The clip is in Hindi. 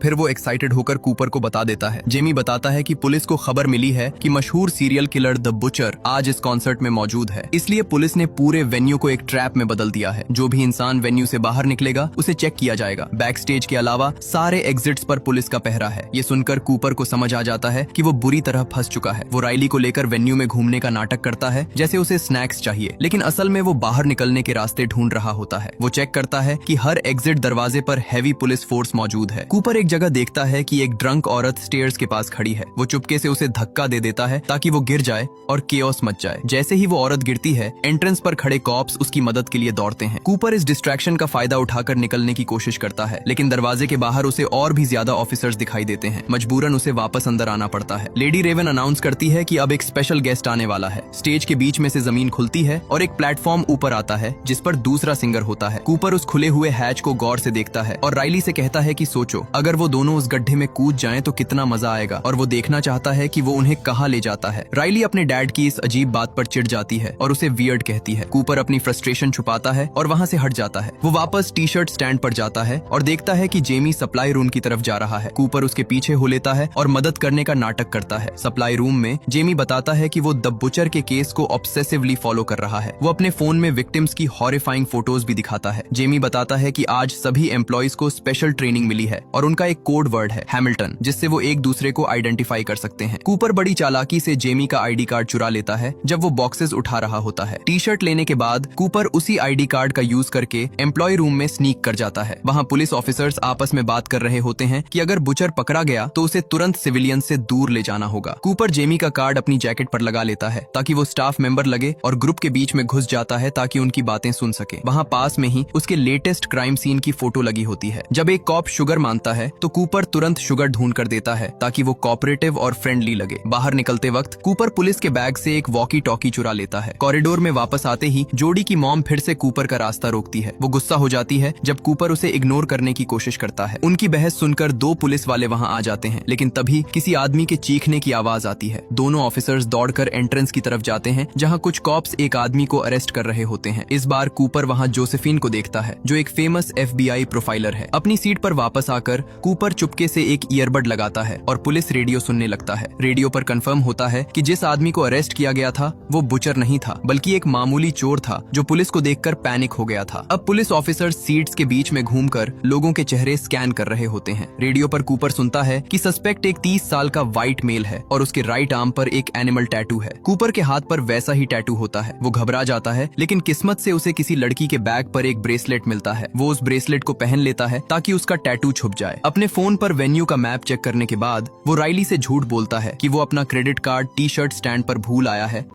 फिर वो एक्साइटेड होकर कूपर को बता देता है। जेमी बताता है कि पुलिस को खबर मिली है कि मशहूर सीरियल किलर द बुचर आज इस कॉन्सर्ट में मौजूद है, इसलिए पुलिस ने पूरे वेन्यू को एक ट्रैप में बदल दिया है। जो भी इंसान वेन्यू से बाहर निकलेगा उसे चेक किया जाएगा। बैक स्टेज के अलावा सारे एग्जिट्स पर पुलिस का पहरा है। ये सुनकर कूपर को समझ आ जाता है कि वो बुरी तरह फंस चुका है। वो राइली को लेकर वेन्यू में घूमने का नाटक करता है जैसे उसे स्नैक्स चाहिए, लेकिन असल में वो बाहर निकलने के रास्ते ढूंढ रहा होता है। वो चेक करता है कि हर एग्जिट दरवाजे पर हैवी पुलिस फोर्स मौजूद है। कूपर एक जगह देखता है कि एक ड्रंक औरत स्टेयर्स के पास खड़ी है। वो चुपके से उसे धक्का दे देता है ताकि वो गिर जाए और केओस मच जाए। जैसे ही वो औरत गिरती है, एंट्रेंस पर खड़े कॉप्स उसकी मदद के लिए दौड़ते हैं। कूपर इस डिस्ट्रैक्शन का फायदा उठाकर निकलने की कोशिश करता है, लेकिन दरवाजे के बाहर उसे और भी ज्यादा ऑफिसर्स दिखाई देते हैं। मजबूरन उसे वापस अंदर आना पड़ता है। लेडी रेवन अनाउंस करती है कि अब एक स्पेशल गेस्ट आने वाला है। स्टेज के बीच में से जमीन खुलती है और एक प्लेटफॉर्म ऊपर आता है जिस पर दूसरा सिंगर होता है। कूपर उस खुले हुए हैच को गौर से देखता है और राइली से कहता है कि सोचो, अगर वो दोनों उस गड्ढे में कूद जाएं तो कितना मजा आएगा, और वो देखना चाहता है कि वो उन्हें कहाँ ले जाता है। राइली अपने डैड की इस अजीब बात पर चिढ़ जाती है और उसे वियर्ड कहती है। कूपर अपनी फ्रस्ट्रेशन छुपाता है और वहाँ से हट जाता है। वो वापस टी शर्ट स्टैंड पर जाता है और देखता है कि जेमी सप्लाई रूम की तरफ जा रहा है। कूपर उसके पीछे हो लेता है और मदद करने का नाटक करता है। सप्लाई रूम में जेमी बताता है कि वो द बुचर के केस को ऑब्सेसिवली फॉलो कर रहा है। वो अपने फोन में विक्टिम्स की हॉरिफाइंग फोटोज भी दिखाता है। जेमी बताता है कि आज सभी एम्प्लॉइज को स्पेशल ट्रेनिंग मिली है और उनका एक कोड वर्ड है हैमिल्टन, जिससे वो एक दूसरे को आइडेंटिफाई कर सकते हैं। कूपर बड़ी चालाकी से जेमी का आईडी कार्ड चुरा लेता है जब वो बॉक्सेस उठा रहा होता है। टी शर्ट लेने के बाद कूपर उसी आईडी कार्ड का यूज करके एम्प्लॉय रूम में स्नीक कर जाता है। वहाँ पुलिस ऑफिसर्स आपस में बात कर रहे होते हैं कि अगर बुचर पकड़ा गया तो उसे तुरंत सिविलियन से दूर ले जाना होगा। कूपर जेमी का कार्ड अपनी जैकेट पर लगा लेता है ताकि वो स्टाफ मेंबर लगे और ग्रुप के बीच में घुस जाता है ताकि उनकी बातें सुन सके। वहाँ पास में ही उसके लेटेस्ट क्राइम सीन की फोटो लगी होती है। जब एक कॉप शुगर मांगता है तो कूपर तुरंत शुगर ढूंढ कर देता है ताकि वो कोऑपरेटिव और फ्रेंडली लगे। बाहर निकलते वक्त कूपर पुलिस के बैग से एक वॉकी टॉकी चुरा लेता है। कॉरिडोर में वापस आते ही जोडी की मॉम फिर से कूपर का रास्ता रोकती है। वो गुस्सा हो जाती है जब कूपर उसे इग्नोर करने की कोशिश करता है। उनकी बहस सुनकर दो पुलिस वाले वहाँ आ जाते हैं, लेकिन तभी किसी आदमी के चीखने की आवाज आती है। दोनों ऑफिसर्स दौड़कर एंट्रेंस की तरफ जाते हैं जहाँ कुछ कॉप्स एक आदमी को अरेस्ट कर रहे होते हैं। इस बार कूपर वहाँ जोसेफिन को देखता है जो एक फेमस FBI प्रोफाइलर है। अपनी सीट पर वापस आकर कूपर चुपके से एक ईयरबड लगाता है और पुलिस रेडियो सुनने लगता है। रेडियो पर कंफर्म होता है कि जिस आदमी को अरेस्ट किया गया था वो बुचर नहीं था, बल्कि एक मामूली चोर था जो पुलिस को देखकर पैनिक हो गया था। अब पुलिस ऑफिसर सीट्स के बीच में घूमकर लोगों के चेहरे स्कैन कर रहे होते हैं। रेडियो पर कूपर सुनता है कि सस्पेक्ट एक 30 साल का व्हाइट मेल है और उसके राइट आर्म पर एक एनिमल टैटू है। कूपर के हाथ पर वैसा ही टैटू होता है। वो घबरा जाता है, लेकिन किस्मत से उसे किसी लड़की के बैग पर एक ब्रेसलेट मिलता है। वो उस ब्रेसलेट को पहन लेता है ताकि उसका टैटू छुप जाए। अपने फोन पर वेन्यू का मैप चेक करने के बाद वो राइली से झूठ बोलता है कि वो अपना credit card T shirt stand पर भूल आया है